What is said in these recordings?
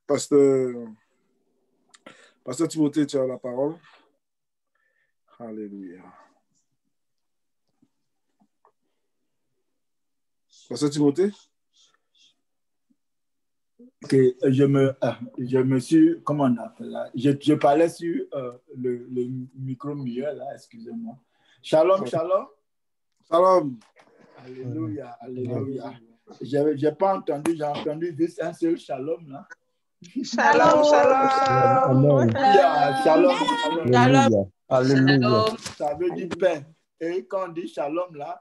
Pasteur Timothée, tu as la parole. Alléluia. Pasteur Timothée? Ok, je me suis, comment on appelle là? Je parlais sur le micro milieu là, excusez-moi. Shalom, shalom. Shalom. Alléluia, alléluia. Je n'ai pas entendu, j'ai entendu juste un seul shalom là. Shalom, shalom. Yeah, shalom, shalom. Alléluia. Alléluia. Ça veut dire paix. Et quand on dit shalom là,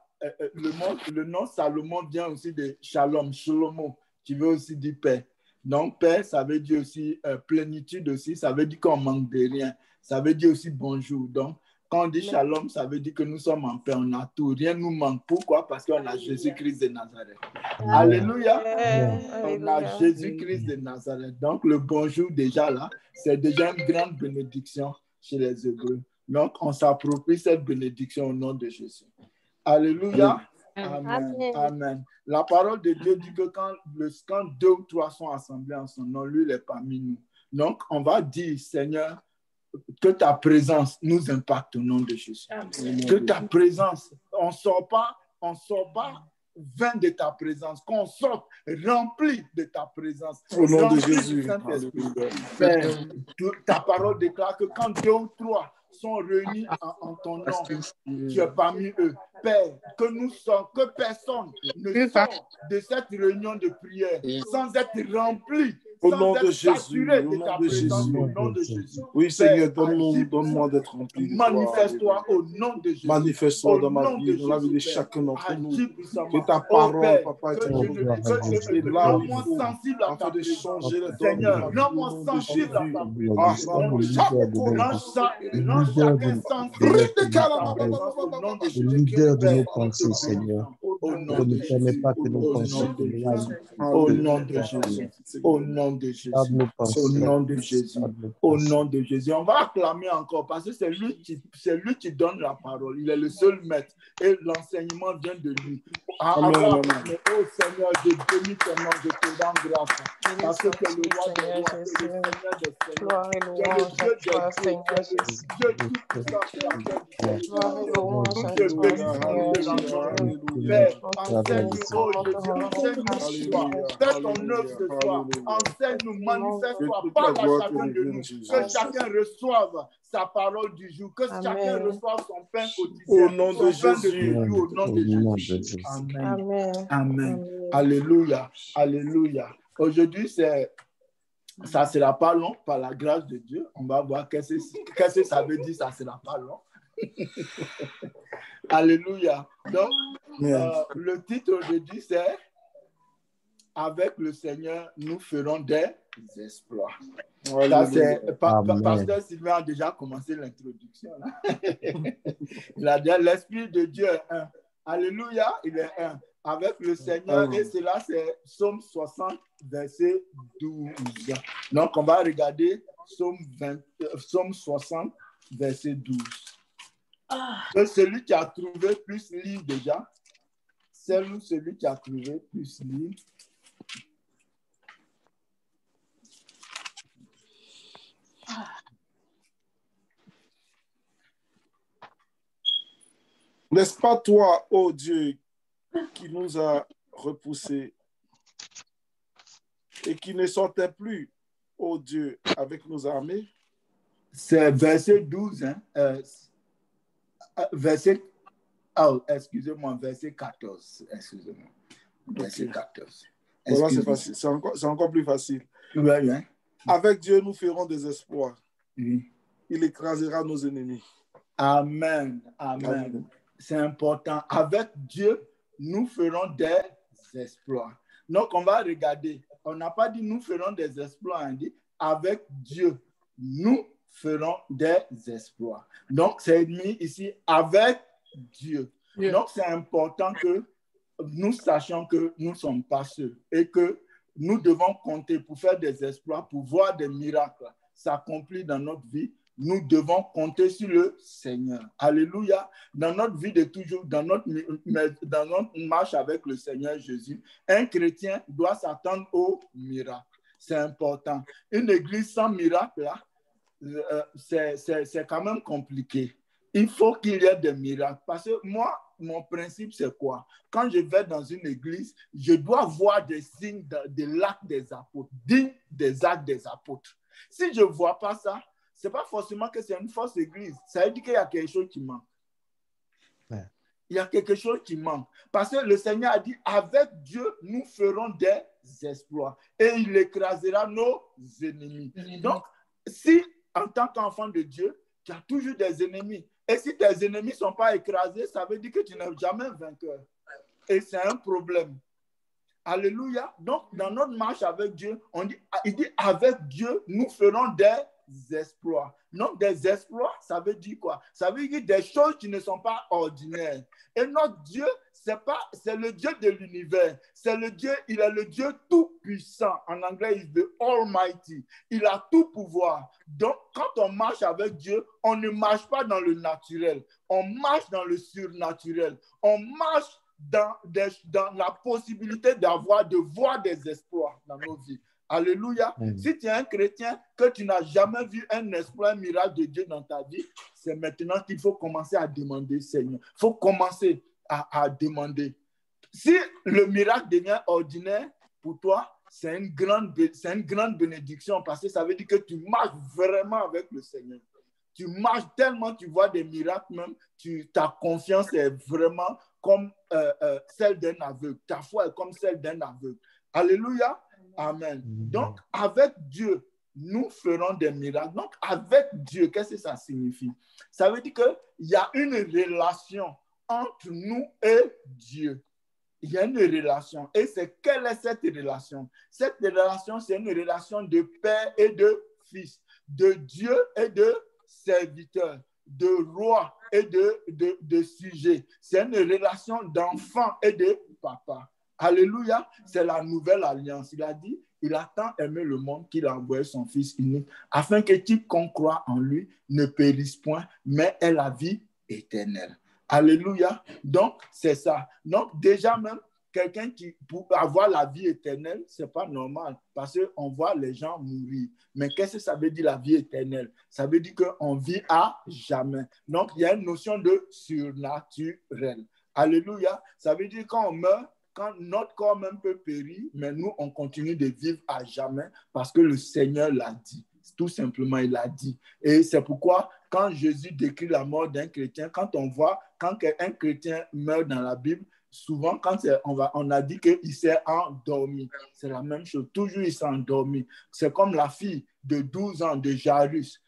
le nom Salomon vient aussi de shalom, Shlomo, qui veut aussi dire paix. Donc, paix, ça veut dire aussi plénitude aussi, ça veut dire qu'on manque de rien. Ça veut dire aussi bonjour. Donc, quand on dit shalom, ça veut dire que nous sommes en paix, on a tout, rien ne nous manque. Pourquoi? Parce qu'on a Jésus-Christ de Nazareth. Alléluia. On a Jésus-Christ de Nazareth. Donc, le bonjour déjà là, c'est déjà une grande bénédiction chez les Hébreux. Donc, on s'approprie cette bénédiction au nom de Jésus. Alléluia. Amen. Amen. La parole de Dieu dit que quand deux ou trois sont assemblés en son nom, lui, il est parmi nous. Donc, on va dire, Seigneur, que ta présence nous impacte au nom de Jésus. Amen. Que ta présence, on ne sort pas vain de ta présence, qu'on sorte rempli de ta présence. Au nom de Jésus. Ta parole déclare que quand deux ou trois sont réunis en ton nom, tu es parmi eux. Père, que personne ne sort de cette réunion de prière sans être rempli. Au nom de Jésus, au nom de Jésus. Oui, Seigneur, donne-moi d'être rempli. Manifeste-toi au nom de Jésus. Manifeste-toi dans ma vie, dans la vie de chacun d'entre nous. Que ta parole, Papa, est là où il faut, afin de changer les Seigneur, rends-moi sensible à ta présence. Rends chacun sensible. Le leader de nos pensées, Seigneur. Ne permets pas que nos pensées t'éloignent. Au nom de Jésus. Au nom de Jésus. Au nom de Jésus. Au nom de Jésus. On va acclamer encore parce que c'est lui qui donne la parole. Il est le seul maître et l'enseignement vient de lui. Oh Seigneur, je bénis ton nom, je te rends grâce. Parce que tu es le roi des rois, le Seigneur des seigneurs. Tu es le Dieu des dieux. Dieu tout-puissant. Père, enseigne-nous, enseigne-nous. Fais ton œuvre ce soir. Enseigne-nous, manifeste-toi, parle à chacun de nous. Que chacun reçoive sa parole du jour. Que chacun reçoive son pain quotidien. Au nom de Jésus. Au nom de Jésus. Amen. Amen. Alléluia. Alléluia. Aujourd'hui, ça ne sera pas long par la grâce de Dieu. On va voir qu'est-ce que ça veut dire, ça ne sera pas long. Alléluia. Donc, le titre aujourd'hui, c'est « Avec le Seigneur, nous ferons des exploits ». Pasteur Sylvain a déjà commencé l'introduction. Il a dit « L'Esprit de Dieu est un ». Alléluia, il est un. Avec le Seigneur, et cela, c'est Psaume 60, verset 12. Donc, on va regarder Psaume 60, verset 12. Que celui qui a trouvé plus lire déjà. Celui qui a trouvé plus lire. N'est-ce pas toi, ô Dieu, qui nous a repoussés et qui ne sortait plus, ô Dieu, avec nos armées? C'est verset 12, hein? Verset 14. Excusez-moi. Verset 14. Voilà, c'est facile. C'est encore plus facile. Oui, hein? Avec Dieu, nous ferons des exploits. Oui. Il écrasera nos ennemis. Amen. Amen. C'est important. Avec Dieu, nous ferons des exploits. Donc, on va regarder. On n'a pas dit nous ferons des exploits. On dit avec Dieu, nous ferons des exploits. Donc, c'est mis ici avec Dieu. Yeah. Donc, c'est important que nous sachions que nous ne sommes pas seuls et que nous devons compter pour faire des exploits, pour voir des miracles s'accomplir dans notre vie. Nous devons compter sur le Seigneur. Alléluia. Dans notre vie de toujours, dans notre marche avec le Seigneur Jésus, un chrétien doit s'attendre au miracle. c'est important. Une église sans miracle, là, c'est quand même compliqué. Il faut qu'il y ait des miracles. Parce que moi, mon principe, c'est quoi? Quand je vais dans une église, je dois voir des signes de l'acte des apôtres, dignes des actes des apôtres. Si je ne vois pas ça, ce n'est pas forcément que c'est une fausse église. Ça veut dire qu'il y a quelque chose qui manque. Ouais. Il y a quelque chose qui manque. Parce que le Seigneur a dit, avec Dieu, nous ferons des exploits. Et il écrasera nos ennemis. Donc, si en tant qu'enfant de Dieu, tu as toujours des ennemis. Et si tes ennemis ne sont pas écrasés, ça veut dire que tu n'es jamais vainqueur. Et c'est un problème. Alléluia. Donc, dans notre marche avec Dieu, il dit, avec Dieu, nous ferons des exploits. Donc, des exploits, ça veut dire quoi? Ça veut dire des choses qui ne sont pas ordinaires. Et notre Dieu, c'est le Dieu de l'univers. Il est le Dieu tout-puissant. En anglais, il est the Almighty. Il a tout pouvoir. Donc, quand on marche avec Dieu, on ne marche pas dans le naturel. On marche dans le surnaturel. On marche dans la possibilité de voir des exploits dans nos vies. Alléluia. Si tu es un chrétien, que tu n'as jamais vu un exploit, un miracle de Dieu dans ta vie, c'est maintenant qu'il faut commencer à demander, Seigneur. Il faut commencer à demander. Si le miracle devient ordinaire pour toi, c'est une grande bénédiction parce que ça veut dire que tu marches vraiment avec le Seigneur. Tu marches tellement, tu vois des miracles même, ta confiance est vraiment comme celle d'un aveugle. Ta foi est comme celle d'un aveugle. Alléluia. Amen. Donc, avec Dieu, nous ferons des miracles. Donc, avec Dieu, qu'est-ce que ça signifie? Ça veut dire qu'il y a une relation entre nous et Dieu. Il y a une relation. Et quelle est cette relation? Cette relation, c'est une relation de père et de fils, de Dieu et de serviteur, de roi et de sujet. C'est une relation d'enfant et de papa. Alléluia, c'est la nouvelle alliance. Il a dit, il a tant aimé le monde qu'il a envoyé son Fils unique, afin que quiconque croit en lui ne périsse point, mais ait la vie éternelle. Alléluia. Donc, c'est ça. Donc, déjà même, quelqu'un qui, pour avoir la vie éternelle, ce n'est pas normal, parce qu'on voit les gens mourir. Mais qu'est-ce que ça veut dire la vie éternelle? Ça veut dire qu'on vit à jamais. Donc, il y a une notion de surnaturel. Alléluia. Ça veut dire quand on meurt, quand notre corps même peut périr, mais nous, on continue de vivre à jamais parce que le Seigneur l'a dit. Tout simplement, il l'a dit. Et c'est pourquoi, quand Jésus décrit la mort d'un chrétien, quand on voit, quand un chrétien meurt dans la Bible, souvent, quand on a dit qu'il s'est endormi. C'est la même chose. Toujours, il s'est endormi. C'est comme la fille de 12 ans de Jairus.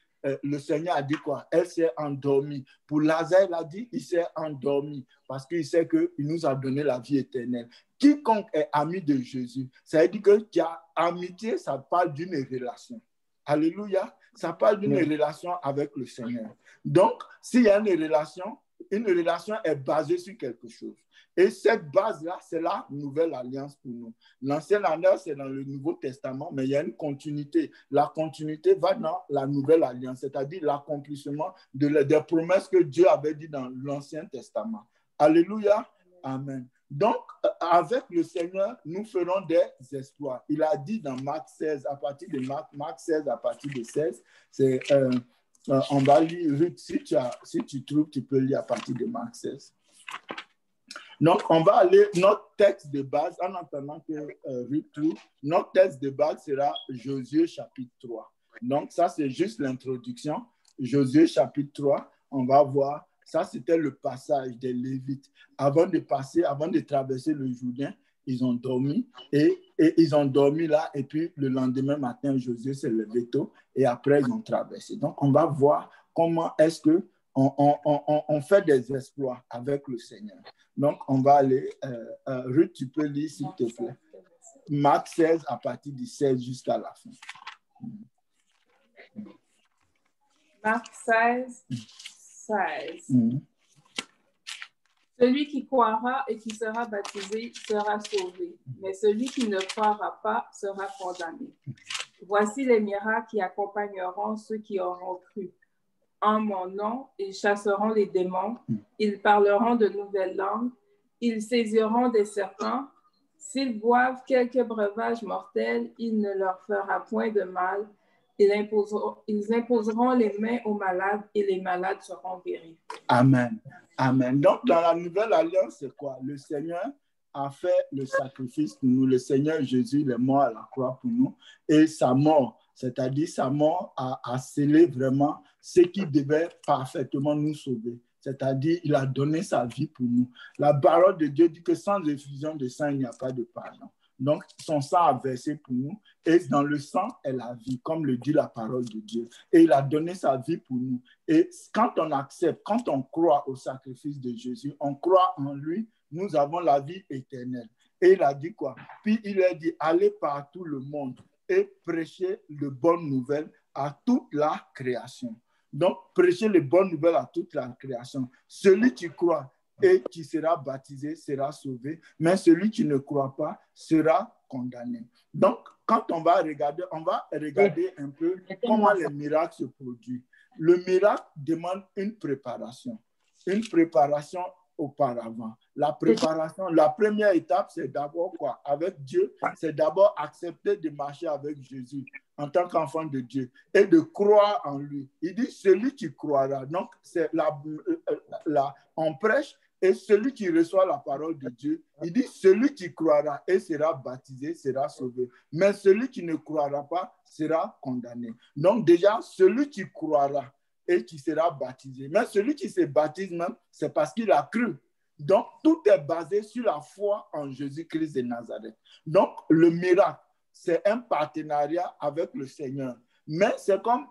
Le Seigneur a dit quoi? Elle s'est endormie. Pour Lazare, il a dit, il s'est endormi parce qu'il sait qu'il nous a donné la vie éternelle. Quiconque est ami de Jésus, ça veut dire que tu as amitié, ça parle d'une relation. Alléluia. Ça parle d'une relation avec le Seigneur. Donc, s'il y a une relation est basée sur quelque chose. Et cette base-là, c'est la nouvelle alliance pour nous. L'ancienne alliance, c'est dans le Nouveau Testament, mais il y a une continuité. La continuité va dans la nouvelle alliance, c'est-à-dire l'accomplissement des promesses que Dieu avait dit dans l'Ancien Testament. Alléluia. Amen. Donc, avec le Seigneur, nous ferons des exploits. Il a dit dans Marc 16, à partir de Marc 16, à partir de 16, c'est... on va lire, Ruth, si tu trouves, tu peux lire à partir de Marc 16. Donc, on va aller, notre texte de base, en attendant que Ruth trouve, notre texte de base sera Josué chapitre 3. Donc, ça, c'est juste l'introduction. Josué chapitre 3, on va voir, ça, c'était le passage des Lévites. Avant de traverser le Jourdain, ils ont dormi et ils ont dormi là et puis le lendemain matin, Josué s'est levé tôt et après, ils ont traversé. Donc, on va voir comment est-ce qu'on fait des exploits avec le Seigneur. Donc, on va aller, Ruth, tu peux lire s'il te plaît. Marc 16 à partir du 16 jusqu'à la fin. Marc 16, 16. Celui qui croira et qui sera baptisé sera sauvé, mais celui qui ne croira pas sera condamné. Voici les miracles qui accompagneront ceux qui auront cru. En mon nom, ils chasseront les démons, ils parleront de nouvelles langues, ils saisiront des serpents, S'ils boivent quelques breuvages mortels, il ne leur fera point de mal. Ils imposeront les mains aux malades et les malades seront guéris. Amen. Amen. Donc, dans la nouvelle alliance, c'est quoi? Le Seigneur a fait le sacrifice pour nous. Le Seigneur Jésus, il est mort à la croix pour nous. Et sa mort, c'est-à-dire sa mort a scellé vraiment ce qui devait parfaitement nous sauver. C'est-à-dire, il a donné sa vie pour nous. La parole de Dieu dit que sans effusion de sang, il n'y a pas de pardon. Donc, son sang a versé pour nous et dans le sang est la vie, comme le dit la parole de Dieu. Et il a donné sa vie pour nous. Et quand on accepte, quand on croit au sacrifice de Jésus, on croit en lui, nous avons la vie éternelle. Et il a dit quoi? Puis il a dit, allez par tout le monde et prêchez de bonnes nouvelles à toute la création. Donc, prêchez les bonnes nouvelles à toute la création. Celui qui croit et qui sera baptisé sera sauvé, mais celui qui ne croit pas sera condamné. Donc, quand on va regarder un peu comment les miracles se produisent. Le miracle demande une préparation auparavant. La préparation, la première étape, c'est d'abord quoi? Avec Dieu, c'est d'abord accepter de marcher avec Jésus en tant qu'enfant de Dieu et de croire en lui. Il dit celui qui croira. Donc, c'est on prêche et celui qui reçoit la parole de Dieu, il dit celui qui croira et sera baptisé sera sauvé. Mais celui qui ne croira pas sera condamné. Donc, déjà, celui qui croira et qui sera baptisé. Mais celui qui se baptise même, c'est parce qu'il a cru. Donc, tout est basé sur la foi en Jésus-Christ de Nazareth. Donc, le miracle, c'est un partenariat avec le Seigneur. Mais c'est comme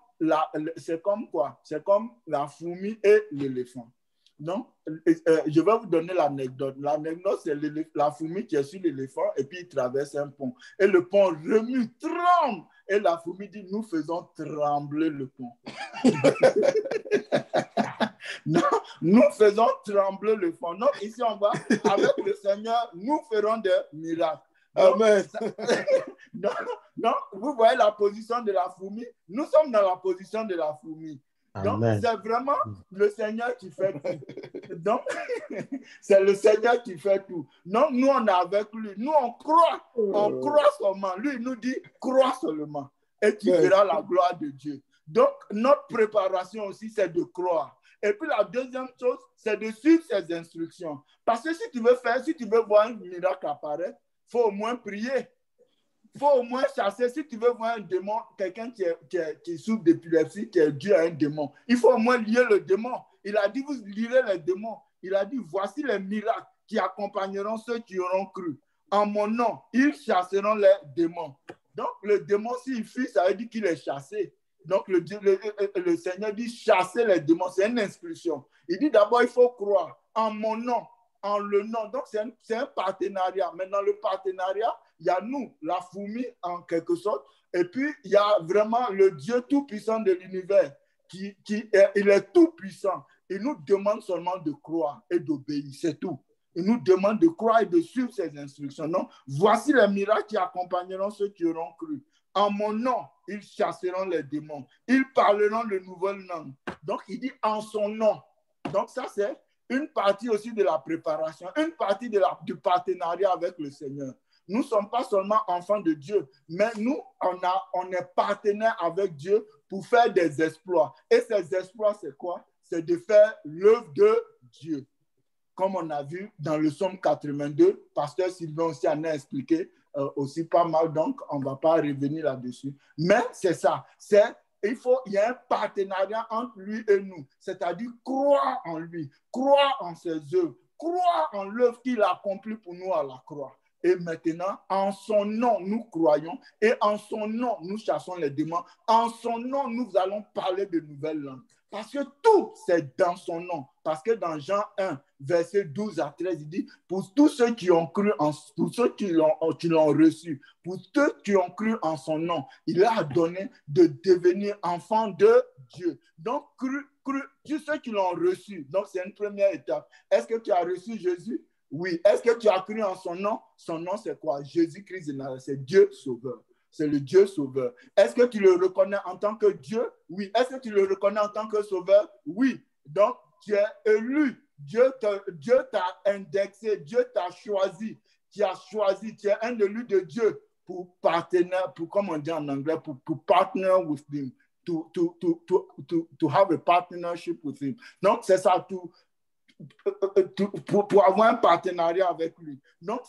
quoi? C'est comme la fourmi et l'éléphant. Donc, je vais vous donner l'anecdote. L'anecdote, c'est la fourmi qui est sur l'éléphant et puis il traverse un pont. Et le pont remue, tremble. Et la fourmi dit, nous faisons trembler le pont. Non, nous faisons trembler le pont. Donc, ici, on va, avec le Seigneur, nous ferons des miracles. Amen. Donc, vous voyez la position de la fourmi. Nous sommes dans la position de la fourmi. Donc, c'est vraiment le Seigneur qui fait tout. Donc, c'est le Seigneur qui fait tout. Donc, nous, on est avec lui. Nous, on croit seulement. Lui, il nous dit, crois seulement. Et tu verras la gloire de Dieu. Donc, notre préparation aussi, c'est de croire. Et puis, la deuxième chose, c'est de suivre ses instructions. Parce que si tu veux voir un miracle apparaître, il faut au moins prier. Il faut au moins chasser. Si tu veux voir un démon, quelqu'un qui souffre d'épilepsie, qui est dû à un démon, il faut au moins lier le démon. Il a dit, vous lirez les démons. Il a dit, voici les miracles qui accompagneront ceux qui auront cru. En mon nom, ils chasseront les démons. Donc, le démon, s'il fuit, ça veut dire qu'il est chassé. Donc, le Seigneur dit, chasser les démons. C'est une instruction. Il dit d'abord, il faut croire en mon nom, en le nom. Donc, c'est un partenariat. Mais dans le partenariat, il y a nous, la fourmi en quelque sorte, et puis il y a vraiment le Dieu tout-puissant de l'univers, il est tout-puissant. Il nous demande seulement de croire et d'obéir, c'est tout. Il nous demande de croire et de suivre ses instructions. Donc, voici les miracles qui accompagneront ceux qui auront cru. En mon nom, ils chasseront les démons. Ils parleront de nouvelles langues. Donc, il dit en son nom. Donc, ça, c'est une partie aussi de la préparation, une partie du partenariat avec le Seigneur. Nous ne sommes pas seulement enfants de Dieu, mais nous, on est partenaires avec Dieu pour faire des exploits. Et ces exploits, c'est quoi? C'est de faire l'œuvre de Dieu. Comme on a vu dans le psaume 82, pasteur Sylvain aussi en a expliqué aussi pas mal, donc on ne va pas revenir là-dessus. Mais c'est ça, il y a un partenariat entre lui et nous, c'est-à-dire croire en lui, croire en ses œuvres, croire en l'œuvre qu'il a accomplie pour nous à la croix. Et maintenant, en son nom, nous croyons et en son nom, nous chassons les démons. En son nom, nous allons parler de nouvelles langues. Parce que tout, c'est dans son nom. Parce que dans Jean 1, verset 12 à 13, il dit, pour tous ceux qui ont cru, pour ceux qui l'ont reçu, pour ceux qui ont cru en son nom, il a donné de devenir enfants de Dieu. Donc, tous ceux qui l'ont reçu. Donc, c'est une première étape. Est-ce que tu as reçu Jésus? Oui. Est-ce que tu as cru en son nom? Son nom, c'est quoi? Jésus-Christ de Nazareth, c'est Dieu Sauveur. C'est le Dieu Sauveur. Est-ce que tu le reconnais en tant que Dieu? Oui. Est-ce que tu le reconnais en tant que Sauveur? Oui. Donc, tu es élu. Dieu t'a indexé. Dieu t'a choisi. qui a choisi, tu es un élu de Dieu pour partenaire, pour, comme on dit en anglais, pour partner with him, to have a partnership with him. Donc, c'est ça, pour avoir un partenariat avec lui. Donc,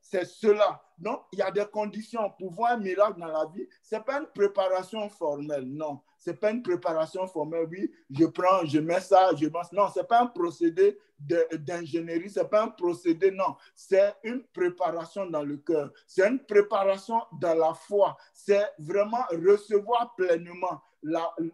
c'est cela. Donc, il y a des conditions. Pour voir un miracle dans la vie, ce n'est pas une préparation formelle, non. Ce n'est pas une préparation formelle. Oui, je mets ça, je mets ça. Non, ce n'est pas un procédé d'ingénierie, ce n'est pas un procédé, non. C'est une préparation dans le cœur. C'est une préparation dans la foi. C'est vraiment recevoir pleinement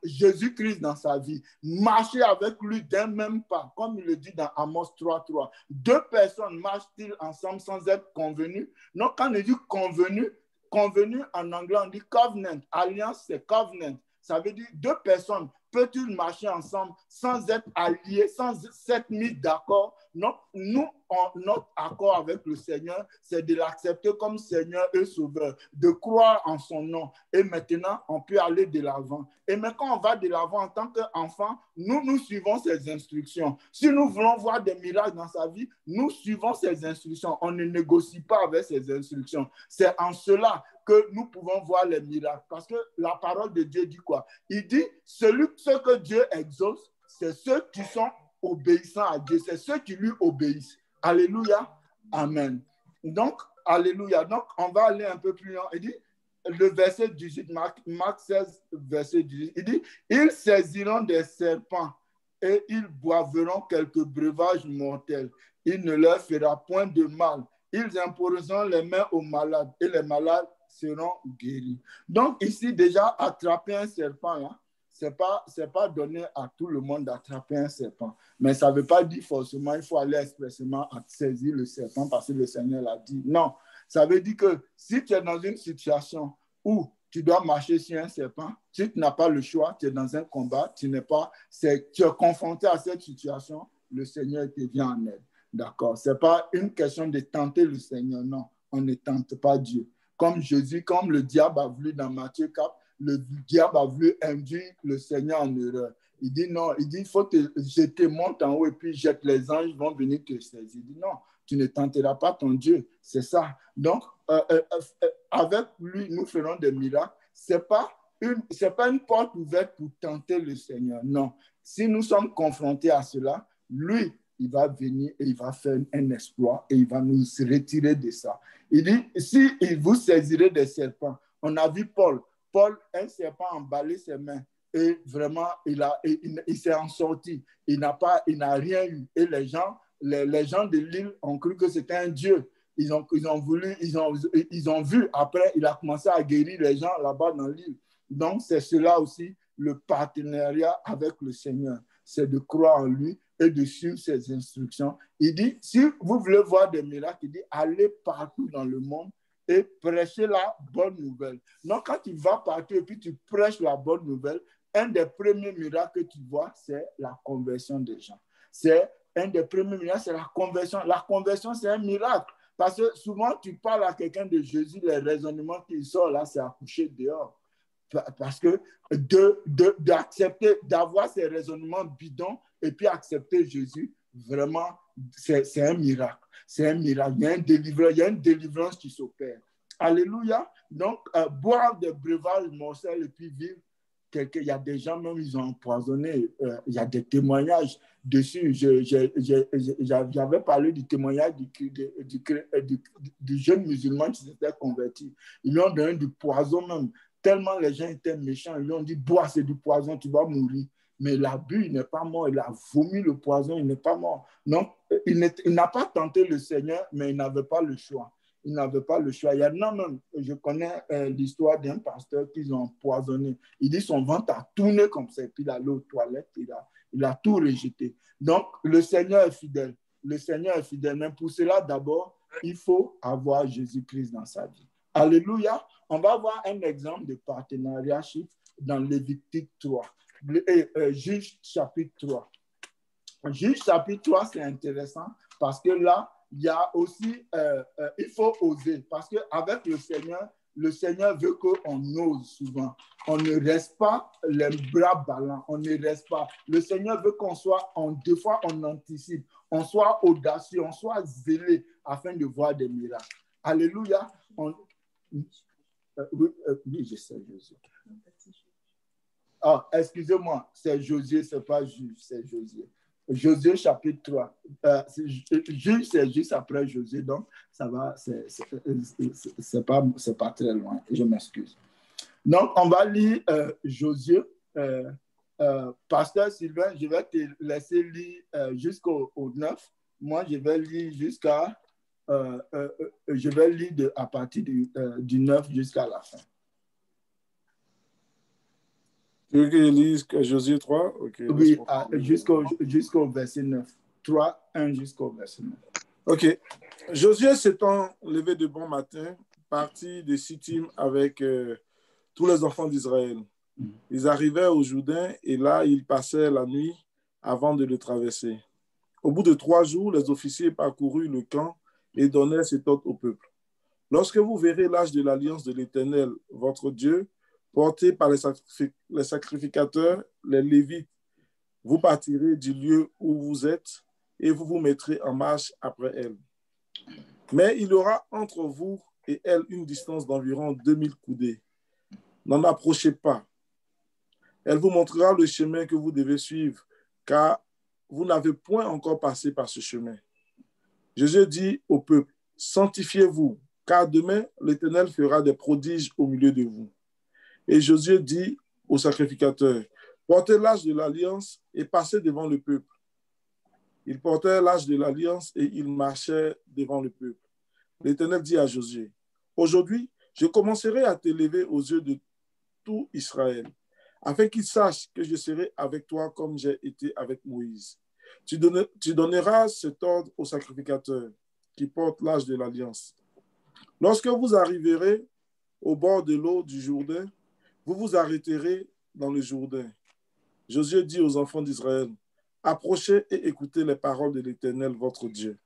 Jésus-Christ dans sa vie, marcher avec lui d'un même pas, comme il le dit dans Amos 3:3. Deux personnes marchent-ils ensemble sans être convenues? Non, quand on dit convenu en anglais, on dit covenant. Alliance, c'est covenant. Ça veut dire deux personnes peuvent-ils marcher ensemble sans être alliés, sans s'être mis d'accord? Non, notre accord avec le Seigneur, c'est de l'accepter comme Seigneur et Sauveur, de croire en son nom. Et maintenant, on peut aller de l'avant. Et mais quand on va de l'avant en tant qu'enfant, nous suivons ses instructions. Si nous voulons voir des miracles dans sa vie, nous suivons ses instructions. On ne négocie pas avec ses instructions. C'est en cela que nous pouvons voir les miracles. Parce que la parole de Dieu dit quoi? Il dit, ce que Dieu exauce, c'est ceux qui sont obéissants à Dieu, c'est ceux qui lui obéissent. Alléluia. Amen. Donc, alléluia. Donc, on va aller un peu plus loin. Il dit, le verset 18, Marc 16, verset 18, il dit, ils saisiront des serpents et ils boiveront quelques breuvages mortels. Il ne leur fera point de mal. Ils imposeront les mains aux malades et les malades seront guéris. Donc, ici, déjà, attraper un serpent, là, c'est pas donné à tout le monde d'attraper un serpent. Mais ça ne veut pas dire forcément qu'il faut aller expressément à saisir le serpent parce que le Seigneur l'a dit. Non, ça veut dire que si tu es dans une situation où tu dois marcher sur un serpent, si tu n'as pas le choix, tu es dans un combat, tu es confronté à cette situation, le Seigneur te vient en aide. D'accord? Ce n'est pas une question de tenter le Seigneur, non. On ne tente pas Dieu. Comme Jésus, comme le diable a voulu dans Matthieu 4, le diable a voulu induire le Seigneur en erreur. Il dit non, il dit il faut jeter, monte en haut et puis jette, les anges vont venir te saisir. Il dit non, tu ne tenteras pas ton Dieu. C'est ça. Donc, avec lui, nous ferons des miracles. Ce n'est pas une porte ouverte pour tenter le Seigneur. Non. Si nous sommes confrontés à cela, lui, il va venir et il va faire un exploit et il va nous retirer de ça. Il dit, si vous saisirez des serpents, on a vu Paul, un serpent emballé ses mains et vraiment, il s'est en sorti. Il n'a rien eu. Et les gens de l'île ont cru que c'était un dieu. Ils ont vu, après, il a commencé à guérir les gens là-bas dans l'île. Donc, c'est cela aussi, le partenariat avec le Seigneur. C'est de croire en lui et de suivre ses instructions. Il dit, si vous voulez voir des miracles, il dit, allez partout dans le monde et prêcher la bonne nouvelle. Donc, quand tu vas partout et puis tu prêches la bonne nouvelle, un des premiers miracles que tu vois, c'est la conversion des gens. C'est un des premiers miracles, c'est la conversion. La conversion, c'est un miracle. Parce que souvent, tu parles à quelqu'un de Jésus, les raisonnements qui sortent là, c'est à coucher dehors. Parce que d'accepter, d'avoir ces raisonnements bidons et puis accepter Jésus, vraiment, c'est un miracle. C'est un miracle. Il y a une délivrance qui s'opère. Alléluia. Donc, boire des breuvages mortels et puis vivre. Il y a des gens, même, ils ont empoisonné. Il y a des témoignages dessus. J'avais parlé du témoignage du jeune musulman qui s'était converti. Ils lui ont donné du poison même. Tellement les gens étaient méchants, ils lui ont dit, bois, c'est du poison, tu vas mourir. Mais il a bu, il n'est pas mort. Il a vomi le poison, il n'est pas mort. Donc, il n'a pas tenté le Seigneur, mais il n'avait pas le choix. Il n'avait pas le choix. Il y a même, je connais l'histoire d'un pasteur qu'ils ont empoisonné. Il dit son ventre a tourné comme ça, et puis il est allé aux toilettes, il a tout rejeté. Donc, le Seigneur est fidèle. Le Seigneur est fidèle. Mais pour cela, d'abord, il faut avoir Jésus-Christ dans sa vie. Alléluia. On va voir un exemple de partenariat dans Lévitique 3. Juge chapitre 3. Juge chapitre 3, c'est intéressant parce que là, il y a aussi, il faut oser. Parce qu'avec le Seigneur, le Seigneur veut qu'on ose souvent. On ne reste pas les bras ballants, on ne reste pas. Le Seigneur veut qu'on soit, deux fois on anticipe, on soit audacieux, on soit zélé afin de voir des miracles. Alléluia. Oui, je sais, Josué. Ah, excusez-moi, c'est Josué, c'est pas Juge, c'est Josué. Josué chapitre 3. Juge, c'est juste après Josué, donc ça va, c'est pas très loin, je m'excuse. Donc, on va lire Josué. Pasteur Sylvain, je vais te laisser lire jusqu'au 9. Moi, je vais lire jusqu'à je vais lire à partir du 9 jusqu'à la fin. Tu veux que je lise Josué 3? Okay, oui, jusqu'au verset 9. 3, 1 jusqu'au verset 9. OK. Josué s'étant levé de bon matin, partit de Sittim avec tous les enfants d'Israël. Ils arrivèrent au Jourdain et là, ils passèrent la nuit avant de le traverser. Au bout de 3 jours, les officiers parcoururent le camp et donnèrent cet ordre au peuple. Lorsque vous verrez l'âge de l'alliance de l'Éternel, votre Dieu, porté par les sacrificateurs, les Lévites, vous partirez du lieu où vous êtes et vous vous mettrez en marche après elle. Mais il y aura entre vous et elle une distance d'environ 2000 coudées. N'en approchez pas. Elle vous montrera le chemin que vous devez suivre, car vous n'avez point encore passé par ce chemin. Jésus dit au peuple, sanctifiez-vous, car demain l'Éternel fera des prodiges au milieu de vous. Et Josué dit aux sacrificateurs, portez l'âge de l'alliance et passez devant le peuple. Ils portèrent l'âge de l'alliance et ils marchaient devant le peuple. L'Éternel dit à Josué, aujourd'hui, je commencerai à t'élever aux yeux de tout Israël, afin qu'ils sachent que je serai avec toi comme j'ai été avec Moïse. Tu donneras cet ordre aux sacrificateurs qui portent l'âge de l'alliance. Lorsque vous arriverez au bord de l'eau du Jourdain, vous vous arrêterez dans le Jourdain. Josué dit aux enfants d'Israël, approchez et écoutez les paroles de l'Éternel, votre Dieu.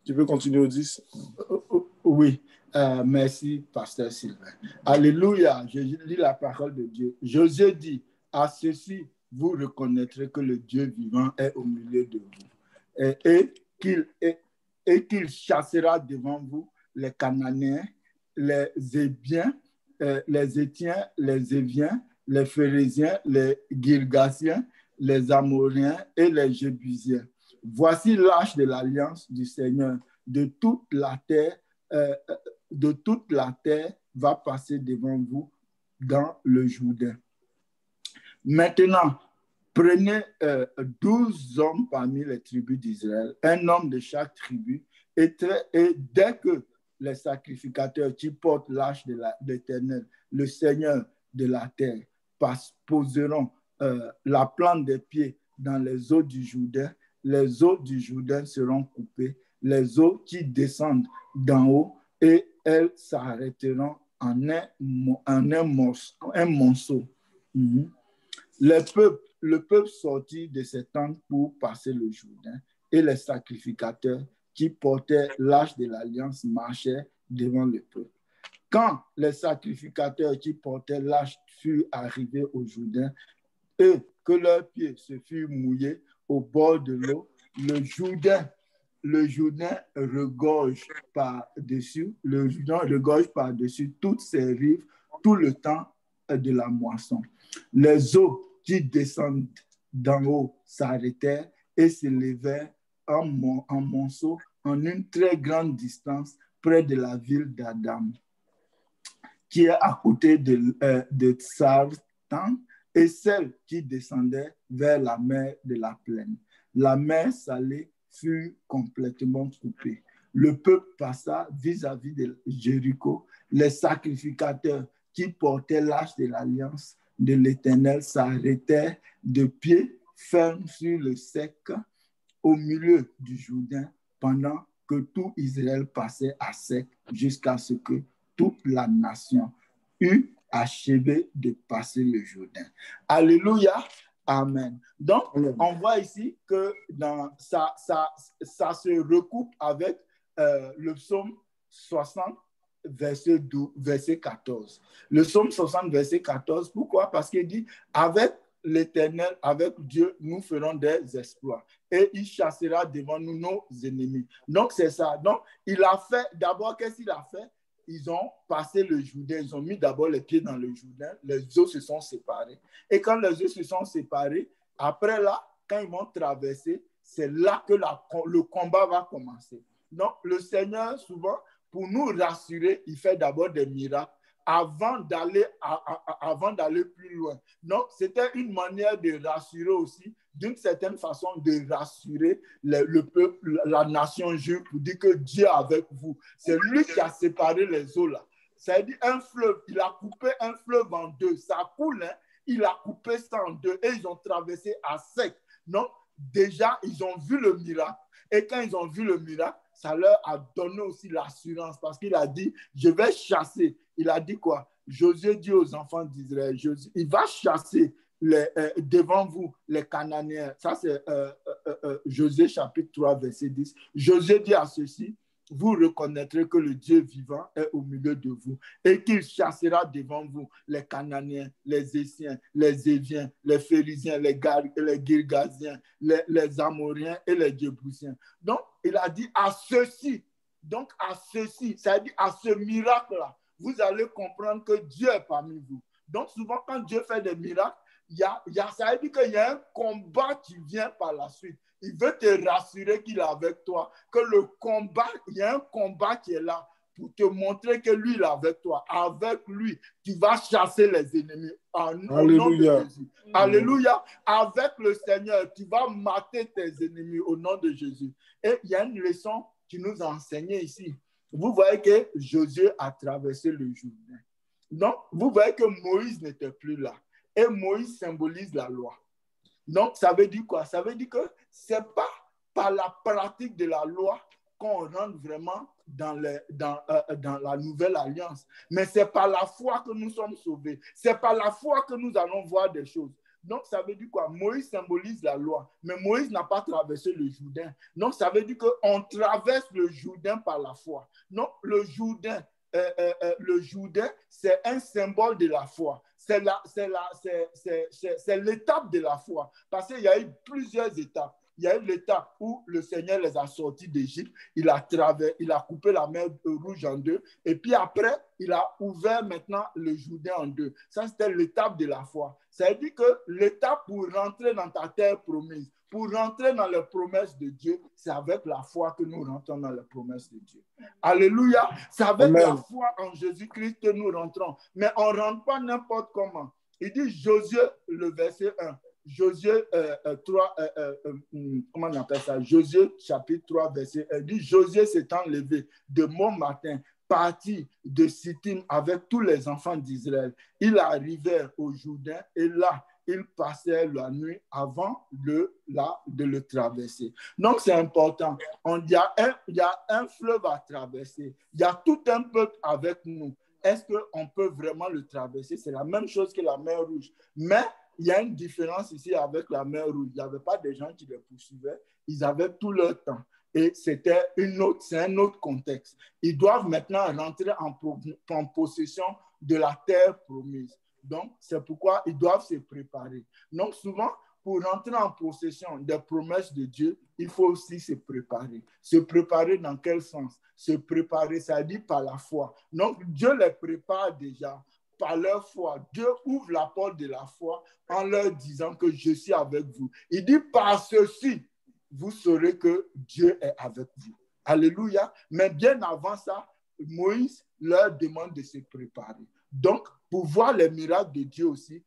Tu peux continuer au 10? Oui, merci, pasteur Sylvain. Alléluia, je lis la parole de Dieu. Josué dit, à ceci, vous reconnaîtrez que le Dieu vivant est au milieu de vous et qu'il chassera devant vous les Cananéens, les Hébiens, les Étiens, les Éviens, les Phéréziens, les Girgasiens, les Amoréens et les Jébusiens. Voici l'âge de l'alliance du Seigneur. De toute la terre va passer devant vous dans le Jourdain. Maintenant, prenez 12 hommes parmi les tribus d'Israël, un homme de chaque tribu, et dès que les sacrificateurs qui portent l'âge de l'Éternel, le Seigneur de la terre, poseront la plante des pieds dans les eaux du Jourdain, les eaux du Jourdain seront coupées, les eaux qui descendent d'en haut, et elles s'arrêteront en un monceau. Mm-hmm. Le peuple sortit de ses tentes pour passer le Jourdain, et les sacrificateurs qui portaient l'âge de l'alliance marchaient devant le peuple. Quand les sacrificateurs qui portaient l'âge furent arrivés au Jourdain et que leurs pieds se furent mouillés au bord de l'eau, le Jourdain regorge par-dessus toutes ses rives tout le temps de la moisson. Les eaux qui descendent d'en haut s'arrêtèrent et s'élevèrent en monceau en une très grande distance près de la ville d'Adam, qui est à côté de Tsartan, et celle qui descendait vers la mer de la plaine. La mer salée fut complètement coupée. Le peuple passa vis-à-vis de Jéricho. Les sacrificateurs qui portaient l'âge de l'alliance de l'Éternel s'arrêtaient de pied ferme sur le sec au milieu du Jourdain pendant que tout Israël passait à sec jusqu'à ce que toute la nation eut achevé de passer le Jourdain. Alléluia. Amen. Donc, on voit ici que ça se recoupe avec le psaume 60 verset 14. Le psaume 60, verset 14. Pourquoi? Parce qu'il dit, avec l'Éternel, avec Dieu, nous ferons des exploits. Et il chassera devant nous nos ennemis. Donc, c'est ça. Donc, il a fait, d'abord, qu'est-ce qu'il a fait? Ils ont passé le Jourdain, ils ont mis d'abord les pieds dans le Jourdain, les eaux se sont séparées. Et quand les eaux se sont séparées, après là, quand ils vont traverser, c'est là que le combat va commencer. Donc, le Seigneur, souvent, pour nous rassurer, il fait d'abord des miracles avant d'aller plus loin. Donc, c'était une manière de rassurer aussi, d'une certaine façon, de rassurer le peuple, la nation juive, pour dire que Dieu est avec vous. C'est lui qui a séparé les eaux là. Ça veut dire un fleuve, il a coupé un fleuve en deux. Ça coule, hein? Il a coupé ça en deux et ils ont traversé à sec. Donc, déjà, ils ont vu le miracle. Et quand ils ont vu le miracle, ça leur a donné aussi l'assurance parce qu'il a dit, je vais chasser. Il a dit quoi? Josué dit aux enfants d'Israël, il va chasser devant vous les Cananéens. Ça, c'est Josué chapitre 3, verset 10. Josué dit à ceux-ci, vous reconnaîtrez que le Dieu vivant est au milieu de vous et qu'il chassera devant vous les Cananéens, les Essiens, les Éviens, les Phérysiens, les Girgasiens, les Amoriens et les Jébusiens. Donc, il a dit à ceux-ci, c'est-à-dire à ce miracle-là, vous allez comprendre que Dieu est parmi vous. Donc, souvent, quand Dieu fait des miracles, ça veut dire qu'il y a un combat qui vient par la suite. Il veut te rassurer qu'il est avec toi, que il y a un combat qui est là pour te montrer que lui, il est avec toi. Avec lui, tu vas chasser les ennemis au nom de Jésus. Alléluia. Avec le Seigneur, tu vas mater tes ennemis au nom de Jésus. Et il y a une leçon qui nous a enseigné ici. Vous voyez que Josué a traversé le Jourdain. Donc, vous voyez que Moïse n'était plus là. Et Moïse symbolise la loi. Donc, ça veut dire quoi? Ça veut dire que ce n'est pas par la pratique de la loi qu'on rentre vraiment dans la nouvelle alliance. Mais c'est par la foi que nous sommes sauvés. C'est par la foi que nous allons voir des choses. Donc, ça veut dire quoi? Moïse symbolise la loi, mais Moïse n'a pas traversé le Jourdain. Donc, ça veut dire qu'on traverse le Jourdain par la foi. Donc, le Jourdain, c'est un symbole de la foi. C'est l'étape de la foi. Parce qu'il y a eu plusieurs étapes. Il y a eu l'étape où le Seigneur les a sortis d'Égypte. Il a coupé la mer Rouge en deux. Et puis après, il a ouvert maintenant le Jourdain en deux. Ça, c'était l'étape de la foi. Ça veut dire que l'étape pour rentrer dans ta terre promise, pour rentrer dans les promesses de Dieu, c'est avec la foi que nous rentrons dans les promesses de Dieu. Alléluia. C'est avec la foi en Jésus-Christ que nous rentrons. Mais on ne rentre pas n'importe comment. Il dit Josué, le verset 1. Josué 3, comment on appelle ça? Josué chapitre 3, verset 1. Il dit Josué s'étant levé de bon matin, parti de Sittim avec tous les enfants d'Israël. Ils arrivèrent au Jourdain et là, ils passèrent la nuit avant de le traverser. Donc, c'est important. Il y a un fleuve à traverser. Il y a tout un peuple avec nous. Est-ce qu'on peut vraiment le traverser? C'est la même chose que la mer Rouge. Mais il y a une différence ici avec la mer Rouge. Il n'y avait pas des gens qui les poursuivaient. Ils avaient tout leur temps. Et c'est un autre contexte. Ils doivent maintenant rentrer en possession de la terre promise. Donc, c'est pourquoi ils doivent se préparer. Donc, souvent, pour rentrer en possession des promesses de Dieu, il faut aussi se préparer. Se préparer dans quel sens? Se préparer, ça dit par la foi. Donc, Dieu les prépare déjà par leur foi. Dieu ouvre la porte de la foi en leur disant que je suis avec vous. Il dit par ceci, vous saurez que Dieu est avec vous. Alléluia. Mais bien avant ça, Moïse leur demande de se préparer. Donc, pour voir les miracles de Dieu aussi,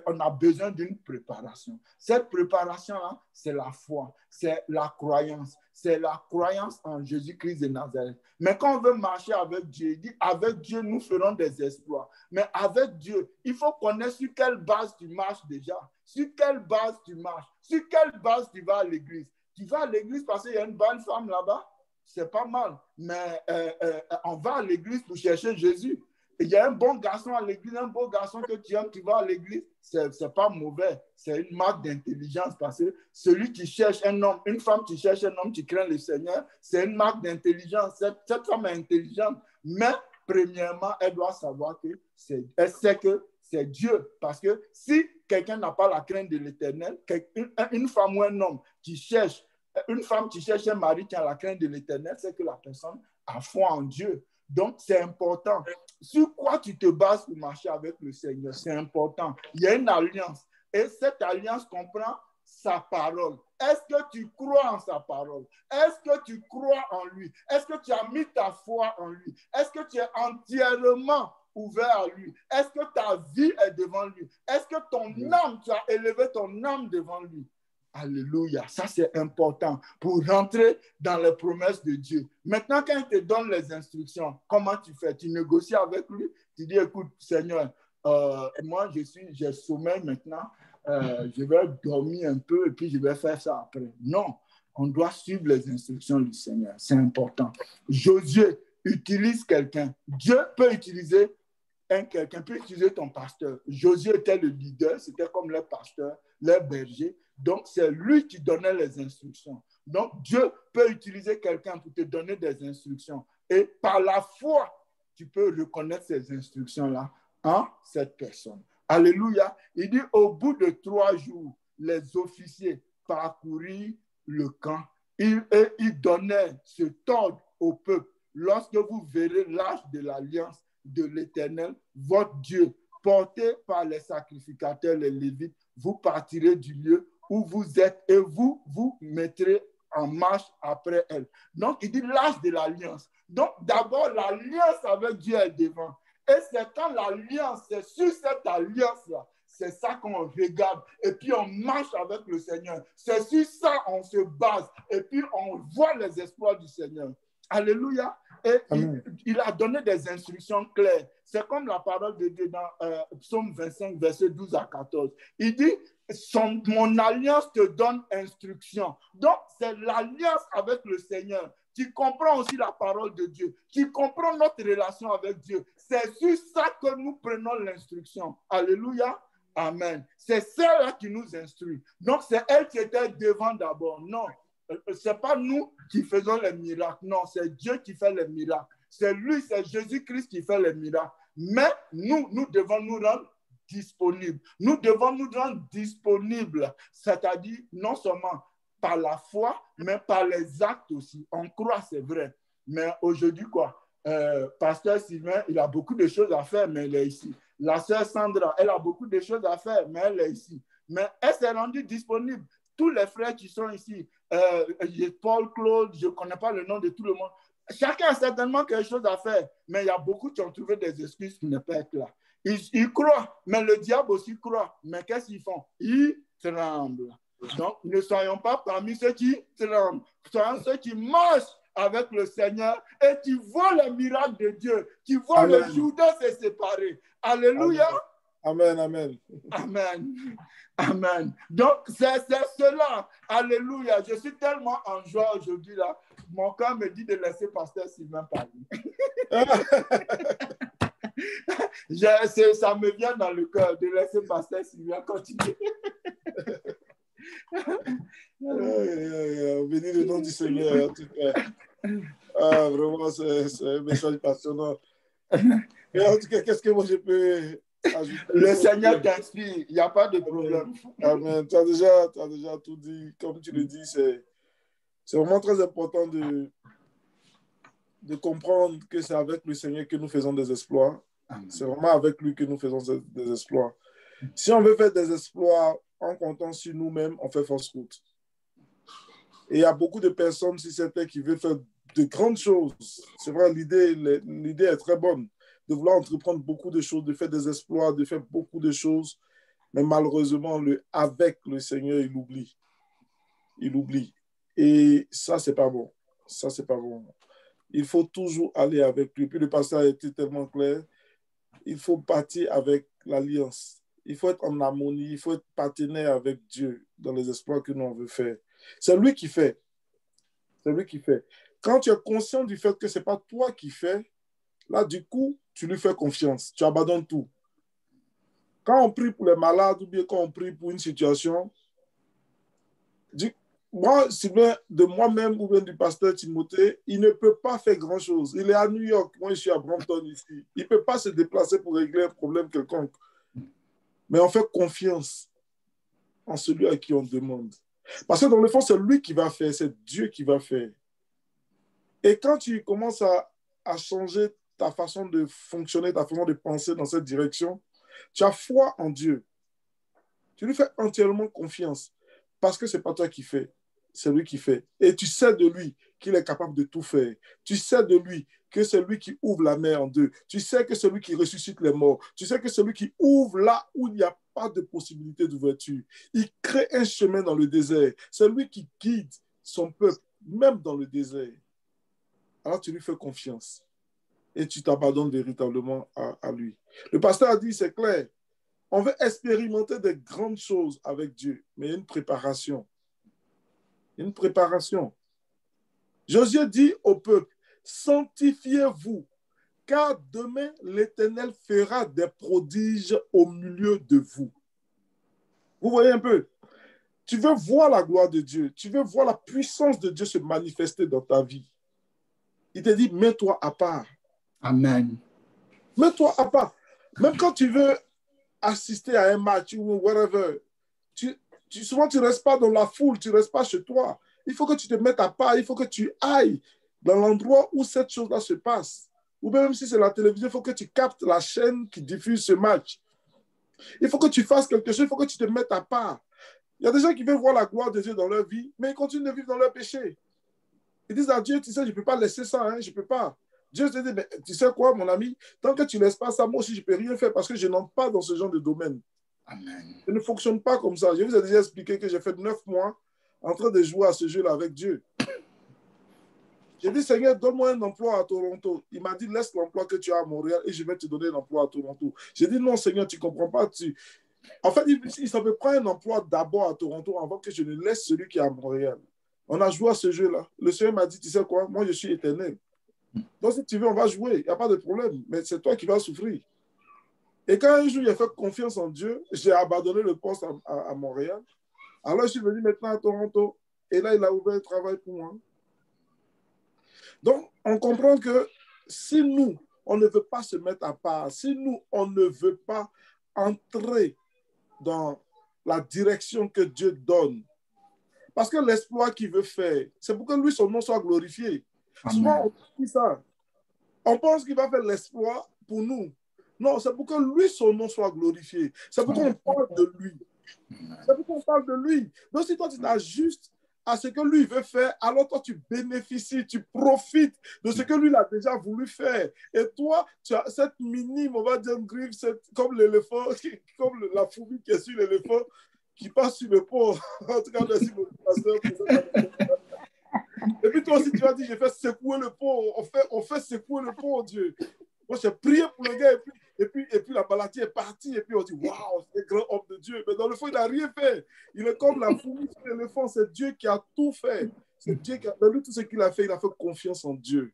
on a besoin d'une préparation. Cette préparation-là, c'est la foi, c'est la croyance. C'est la croyance en Jésus-Christ de Nazareth. Mais quand on veut marcher avec Dieu, il dit, avec Dieu, nous ferons des exploits. Mais avec Dieu, il faut connaître sur quelle base tu marches déjà. Sur quelle base tu marches. Sur quelle base tu vas à l'église. Tu vas à l'église parce qu'il y a une bonne femme là-bas. C'est pas mal. Mais on va à l'église pour chercher Jésus. il y a un bon garçon à l'église, un beau garçon que tu aimes, tu vas à l'église, c'est pas mauvais. C'est une marque d'intelligence parce que celui qui cherche un homme, une femme qui cherche un homme qui craint le Seigneur, c'est une marque d'intelligence. Cette femme est intelligente, mais premièrement, elle doit savoir elle sait que c'est Dieu. Parce que si quelqu'un n'a pas la crainte de l'Éternel, une femme ou un homme qui cherche, une femme qui cherche un mari qui a la crainte de l'Éternel, c'est que la personne a foi en Dieu. Donc, c'est important. Sur quoi tu te bases pour marcher avec le Seigneur? C'est important. Il y a une alliance. Et cette alliance comprend sa parole. Est-ce que tu crois en sa parole? Est-ce que tu crois en lui? Est-ce que tu as mis ta foi en lui? Est-ce que tu es entièrement ouvert à lui? Est-ce que ta vie est devant lui? Est-ce que ton âme, tu as élevé ton âme devant lui? Alléluia, ça c'est important pour rentrer dans les promesses de Dieu. Maintenant, quand il te donne les instructions, comment tu fais? Tu négocies avec lui, tu dis, écoute, Seigneur, moi j'ai sommeil maintenant, je vais dormir un peu et puis je vais faire ça après. Non, on doit suivre les instructions du Seigneur, c'est important. Josué utilise quelqu'un. Dieu peut utiliser quelqu'un, peut utiliser ton pasteur. Josué était le leader, c'était comme le pasteur, le berger. Donc, c'est lui qui donnait les instructions. Donc, Dieu peut utiliser quelqu'un pour te donner des instructions. Et par la foi, tu peux reconnaître ces instructions-là en cette personne. Alléluia. Il dit, au bout de 3 jours, les officiers parcourirent le camp. Ils donnaient cet ordre au peuple. Lorsque vous verrez l'arche de l'alliance de l'Éternel, votre Dieu, porté par les sacrificateurs, les Lévites, vous partirez du lieu où vous êtes et vous vous mettrez en marche après elle. Donc, il dit l'arche de l'alliance. Donc, d'abord, l'alliance avec Dieu est devant. Et c'est quand l'alliance, c'est sur cette alliance-là, c'est ça qu'on regarde. Et puis, on marche avec le Seigneur. C'est sur ça qu'on se base. Et puis, on voit les exploits du Seigneur. Alléluia. Et il a donné des instructions claires. C'est comme la parole de Dieu dans Psaume 25, verset 12 à 14. Il dit, mon alliance te donne instruction. Donc, c'est l'alliance avec le Seigneur qui comprend aussi la parole de Dieu, qui comprend notre relation avec Dieu. C'est sur ça que nous prenons l'instruction. Alléluia. Amen. C'est celle-là qui nous instruit. Donc, c'est elle qui était devant d'abord. Non. Ce n'est pas nous qui faisons les miracles. Non, c'est Dieu qui fait les miracles. C'est lui, c'est Jésus-Christ qui fait les miracles. Mais nous devons nous rendre disponibles. Nous devons nous rendre disponibles, c'est-à-dire non seulement par la foi, mais par les actes aussi. On croit, c'est vrai. Mais aujourd'hui, quoi? Pasteur Sylvain, il a beaucoup de choses à faire, mais il est ici. La sœur Sandra, elle a beaucoup de choses à faire, mais elle est ici. Mais elle s'est rendue disponible. Tous les frères qui sont ici, Paul, Claude, je ne connais pas le nom de tout le monde. Chacun a certainement quelque chose à faire, mais il y a beaucoup qui ont trouvé des excuses pour ne pas être là. Ils croient, mais le diable aussi croit. Mais qu'est-ce qu'ils font? Ils tremblent. Donc, ne soyons pas parmi ceux qui tremblent. Soyons ceux qui marchent avec le Seigneur et qui voient le miracle de Dieu, qui voient le Jourdain se séparer. Alléluia. Amen, amen. Amen. Amen. Donc, c'est cela. Alléluia. Je suis tellement en joie aujourd'hui là. Mon cœur me dit de laisser Pasteur Sylvain parler. Ça me vient dans le cœur de laisser Pasteur Sylvain continuer. Bénis le nom du Seigneur. En tout cas. Vraiment, c'est un message passionnant. Mais en tout cas, qu'est-ce que moi je peux ajouter? Le Seigneur t'inspire, il n'y a pas de problème. Amen. Tu as déjà tout dit. Comme tu le dis, c'est vraiment très important de comprendre que c'est avec le Seigneur que nous faisons des exploits. C'est vraiment avec lui que nous faisons des exploits. Si on veut faire des exploits en comptant sur nous-mêmes, on fait fausse route. Et il y a beaucoup de personnes sur cette terre qui veulent faire de grandes choses. C'est vrai, l'idée est très bonne de vouloir entreprendre beaucoup de choses, de faire des exploits, de faire beaucoup de choses. Mais malheureusement, avec le Seigneur, il oublie. Il oublie. Et ça, c'est pas bon. Ça, c'est pas bon. Il faut toujours aller avec lui. Puis le pasteur a été tellement clair. Il faut partir avec l'alliance. Il faut être en harmonie. Il faut être partenaire avec Dieu dans les exploits que nous on veut faire. C'est lui qui fait. C'est lui qui fait. Quand tu es conscient du fait que ce n'est pas toi qui fais, là, du coup, tu lui fais confiance, tu abandonnes tout. Quand on prie pour les malades ou bien quand on prie pour une situation, moi, si bien de moi-même ou bien du pasteur Timothée, il ne peut pas faire grand-chose. Il est à New York, moi je suis à Brampton ici. Il ne peut pas se déplacer pour régler un problème quelconque. Mais on fait confiance en celui à qui on demande. Parce que dans le fond, c'est lui qui va faire, c'est Dieu qui va faire. Et quand tu commences à changer ta façon de fonctionner, ta façon de penser dans cette direction, tu as foi en Dieu. Tu lui fais entièrement confiance parce que ce n'est pas toi qui fais, c'est lui qui fait. Et tu sais de lui qu'il est capable de tout faire. Tu sais de lui que c'est lui qui ouvre la mer en deux. Tu sais que c'est lui qui ressuscite les morts. Tu sais que c'est lui qui ouvre là où il n'y a pas de possibilité d'ouverture. Il crée un chemin dans le désert. C'est lui qui guide son peuple, même dans le désert. Alors tu lui fais confiance et tu t'abandonnes véritablement à lui. Le pasteur a dit, c'est clair, on veut expérimenter des grandes choses avec Dieu, mais il y a une préparation. Une préparation. Josué dit au peuple, sanctifiez-vous, car demain l'Éternel fera des prodiges au milieu de vous. Vous voyez un peu? Tu veux voir la gloire de Dieu, tu veux voir la puissance de Dieu se manifester dans ta vie. Il te dit, mets-toi à part. Amen. Mets-toi à part. Même quand tu veux assister à un match ou whatever, souvent tu ne restes pas dans la foule, tu ne restes pas chez toi. Il faut que tu te mettes à part, il faut que tu ailles dans l'endroit où cette chose-là se passe. Ou même si c'est la télévision, il faut que tu captes la chaîne qui diffuse ce match. Il faut que tu fasses quelque chose, il faut que tu te mettes à part. Il y a des gens qui veulent voir la gloire de Dieu dans leur vie, mais ils continuent de vivre dans leur péché. Ils disent à Dieu, tu sais, je ne peux pas laisser ça, hein, je ne peux pas. Dieu te dit, mais tu sais quoi, mon ami, tant que tu ne laisses pas ça, moi aussi, je ne peux rien faire parce que je n'entre pas dans ce genre de domaine. Amen. Je ne fonctionne pas comme ça. Je vous ai déjà expliqué que j'ai fait 9 mois en train de jouer à ce jeu-là avec Dieu. J'ai dit, Seigneur, donne-moi un emploi à Toronto. Il m'a dit, laisse l'emploi que tu as à Montréal et je vais te donner un emploi à Toronto. J'ai dit, non, Seigneur, tu ne comprends pas. En fait, il s'en prend un emploi d'abord à Toronto avant que je ne laisse celui qui est à Montréal. On a joué à ce jeu-là. Le Seigneur m'a dit, tu sais quoi, moi, je suis éternel. Donc, si tu veux, on va jouer. Il n'y a pas de problème. Mais c'est toi qui vas souffrir. Et quand un jour, j'ai fait confiance en Dieu, j'ai abandonné le poste à Montréal. Alors, je suis venu maintenant à Toronto. Et là, il a ouvert un travail pour moi. Donc, on comprend que si nous, on ne veut pas se mettre à part, si nous, on ne veut pas entrer dans la direction que Dieu donne, parce que l'exploit qu'il veut faire, c'est pour que lui, son nom soit glorifié. Amen. Souvent, on dit ça. On pense qu'il va faire l'exploit pour nous. Non, c'est pour que lui, son nom soit glorifié. C'est pour qu'on parle de lui. C'est pour qu'on parle de lui. Donc, si toi, tu t'ajustes à ce que lui veut faire, alors toi, tu bénéficies, tu profites de ce que lui a déjà voulu faire. Et toi, tu as cette minime, on va dire, griffe, comme l'éléphant, comme la fourmi qui est sur l'éléphant, qui passe sur le pont. En tout cas, merci beaucoup, pasteur, pour ça. Et puis toi aussi, tu as dit, j'ai fait secouer le pont. On fait secouer le pont, Dieu. Moi, j'ai prié pour le gars, et puis la maladie est partie, et puis on dit, waouh, c'est un grand homme de Dieu. Mais dans le fond, il n'a rien fait. Il est comme la fourmi sur l'éléphant, c'est Dieu qui a tout fait. C'est Dieu qui a fait tout ce qu'il a fait confiance en Dieu.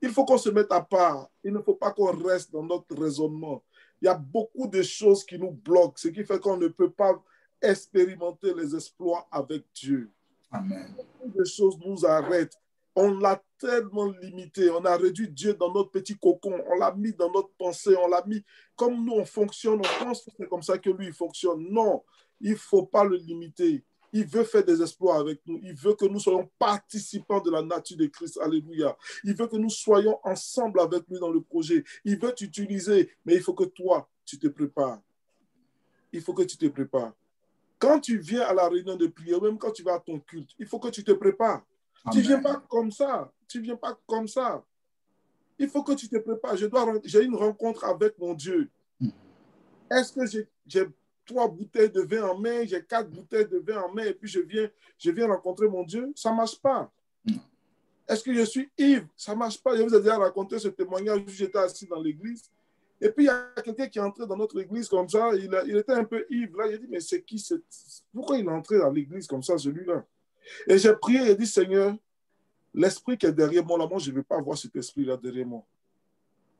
Il faut qu'on se mette à part. Il ne faut pas qu'on reste dans notre raisonnement. Il y a beaucoup de choses qui nous bloquent, ce qui fait qu'on ne peut pas expérimenter les exploits avec Dieu. Amen. Beaucoup de choses nous arrêtent. On l'a tellement limité. On a réduit Dieu dans notre petit cocon. On l'a mis dans notre pensée. On l'a mis comme nous, on fonctionne. On pense que c'est comme ça que lui, il fonctionne. Non, il ne faut pas le limiter. Il veut faire des exploits avec nous. Il veut que nous soyons participants de la nature de Christ. Alléluia. Il veut que nous soyons ensemble avec lui dans le projet. Il veut t'utiliser, mais il faut que toi, tu te prépares. Il faut que tu te prépares. Quand tu viens à la réunion de prière, même quand tu vas à ton culte, il faut que tu te prépares. Amen. Tu ne viens pas comme ça. Tu ne viens pas comme ça. Il faut que tu te prépares. J'ai une rencontre avec mon Dieu. Est-ce que j'ai 3 bouteilles de vin en main, j'ai 4 bouteilles de vin en main, et puis je viens rencontrer mon Dieu? Ça ne marche pas. Est-ce que je suis ivre? Ça ne marche pas. Je vous ai déjà raconté ce témoignage où j'étais assis dans l'église. Et puis, il y a quelqu'un qui est entré dans notre église comme ça. Il était un peu ivre. Là, j'ai dit, mais c'est qui? Pourquoi il est entré dans l'église comme ça, celui-là? Et j'ai prié et dit, Seigneur, l'esprit qui est derrière moi, là, moi, je ne veux pas voir cet esprit-là derrière moi.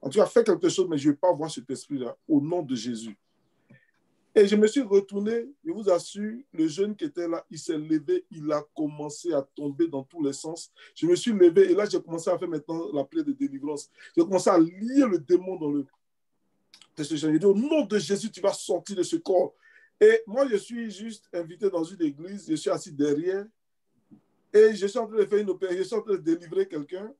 En tout cas, fais quelque chose, mais je ne vais pas voir cet esprit-là, au nom de Jésus. Et je me suis retourné, je vous assure, le jeune qui était là, il s'est levé, il a commencé à tomber dans tous les sens. Je me suis levé et là, j'ai commencé à faire maintenant la prière de délivrance. J'ai commencé à lier le démon dans le... J'ai dit, au nom de Jésus, tu vas sortir de ce corps. Et moi, je suis juste invité dans une église, je suis assis derrière et je suis en train de faire une opération, je suis en train de délivrer quelqu'un.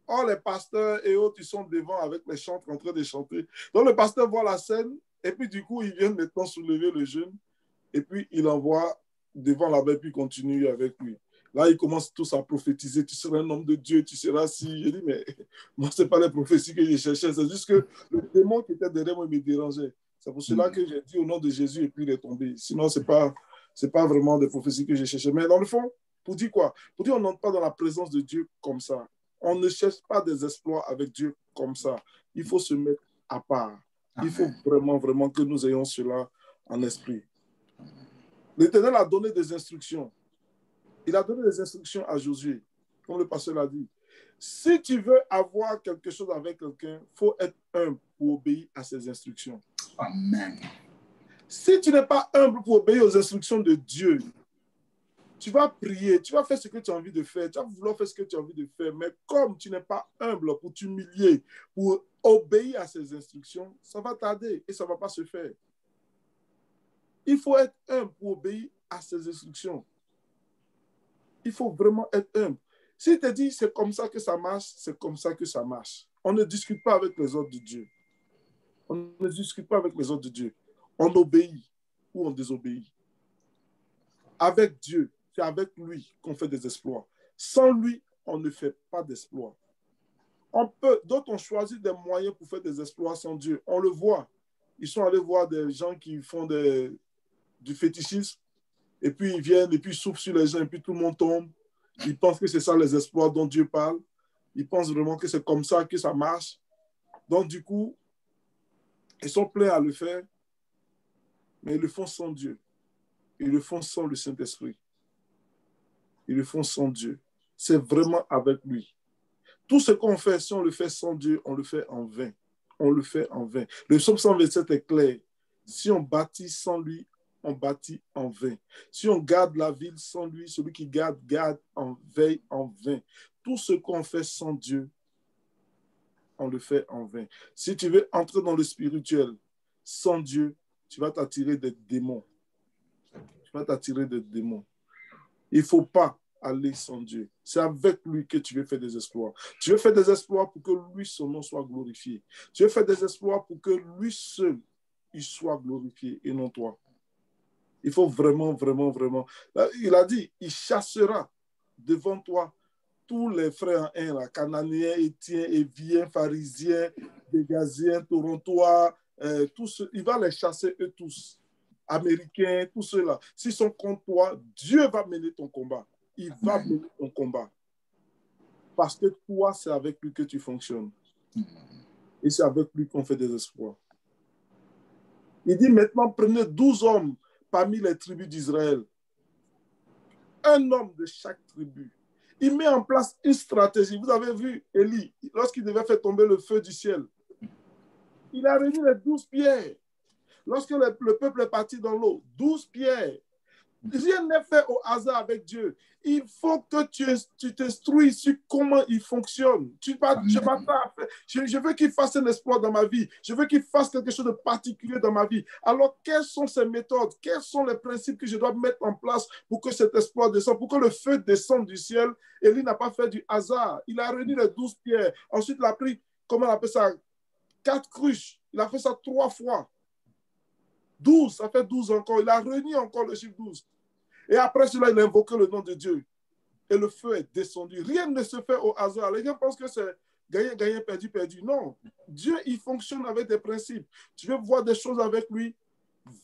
Or, les pasteurs et autres, ils sont devant avec les chantres en train de chanter. Donc, le pasteur voit la scène et puis du coup, il vient maintenant soulever le jeune et puis il envoie devant la bête puis continue avec lui. Là, ils commencent tous à prophétiser. Tu seras un homme de Dieu, tu seras si. Je dis, mais moi, ce n'est pas les prophéties que je cherchais. C'est juste que le démon qui était derrière moi me dérangeait. C'est pour cela que j'ai dit au nom de Jésus et puis il est tombé. Sinon, ce n'est pas vraiment des prophéties que je cherchais. Mais dans le fond, pour dire quoi? Pour dire qu'on n'entre pas dans la présence de Dieu comme ça. On ne cherche pas des exploits avec Dieu comme ça. Il faut se mettre à part. Il faut vraiment, vraiment que nous ayons cela en esprit. L'Éternel a donné des instructions. Il a donné des instructions à Josué, comme le pasteur l'a dit. Si tu veux avoir quelque chose avec quelqu'un, il faut être humble pour obéir à ses instructions. Amen. Si tu n'es pas humble pour obéir aux instructions de Dieu, tu vas prier, tu vas faire ce que tu as envie de faire, tu vas vouloir faire ce que tu as envie de faire, mais comme tu n'es pas humble pour t'humilier, pour obéir à ses instructions, ça va tarder et ça ne va pas se faire. Il faut être humble pour obéir à ses instructions. Il faut vraiment être humble. S'il te dit c'est comme ça que ça marche, c'est comme ça que ça marche. On ne discute pas avec les ordres de Dieu. On ne discute pas avec les ordres de Dieu. On obéit ou on désobéit. Avec Dieu, c'est avec lui qu'on fait des exploits. Sans lui, on ne fait pas d'exploits. D'autres ont choisi des moyens pour faire des exploits sans Dieu. On le voit. Ils sont allés voir des gens qui font du fétichisme, et puis ils viennent, et puis ils souffrent sur les gens, et puis tout le monde tombe. Ils pensent que c'est ça les exploits dont Dieu parle. Ils pensent vraiment que c'est comme ça que ça marche. Donc du coup, ils sont prêts à le faire, mais ils le font sans Dieu. Ils le font sans le Saint-Esprit. Ils le font sans Dieu. C'est vraiment avec lui. Tout ce qu'on fait, si on le fait sans Dieu, on le fait en vain. On le fait en vain. Le psaume 127 est clair. Si on bâtit sans lui, on bâtit en vain. Si on garde la ville sans lui, celui qui garde, garde en veille en vain. Tout ce qu'on fait sans Dieu, on le fait en vain. Si tu veux entrer dans le spirituel sans Dieu, tu vas t'attirer des démons. Tu vas t'attirer des démons. Il ne faut pas aller sans Dieu. C'est avec lui que tu veux faire des exploits. Tu veux faire des exploits pour que lui, son nom soit glorifié. Tu veux faire des exploits pour que lui seul, il soit glorifié et non toi. Il faut vraiment, vraiment, vraiment. Il a dit, il chassera devant toi tous les frères en un, là, Cananéens, Étiens, Éviens, Pharisiens, Dégaziens, Torontois, il va les chasser eux tous. Américains, tous ceux-là. S'ils sont contre toi, Dieu va mener ton combat. Il va mener ton combat. Parce que toi, c'est avec lui que tu fonctionnes. Et c'est avec lui qu'on fait des exploits. Il dit maintenant, prenez 12 hommes parmi les tribus d'Israël. Un homme de chaque tribu. Il met en place une stratégie. Vous avez vu Élie, lorsqu'il devait faire tomber le feu du ciel, il a réuni les 12 pierres. Lorsque le peuple est parti dans l'eau, 12 pierres. Rien n'est fait au hasard avec Dieu. Il faut que tu t'instruis sur comment il fonctionne. Je veux qu'il fasse un exploit dans ma vie. Je veux qu'il fasse quelque chose de particulier dans ma vie. Alors, quelles sont ces méthodes? Quels sont les principes que je dois mettre en place pour que cet exploit descende, pour que le feu descende du ciel? Élie n'a pas fait du hasard. Il a réuni les 12 pierres. Ensuite, il a pris, comment on appelle ça, 4 cruches. Il a fait ça 3 fois. 12, ça fait 12 encore. Il a réuni encore le chiffre 12. Et après cela, il a invoqué le nom de Dieu. Et le feu est descendu. Rien ne se fait au hasard. Les gens pensent que c'est gagner, gagner, perdu, perdu. Non. Dieu, il fonctionne avec des principes. Tu veux voir des choses avec lui,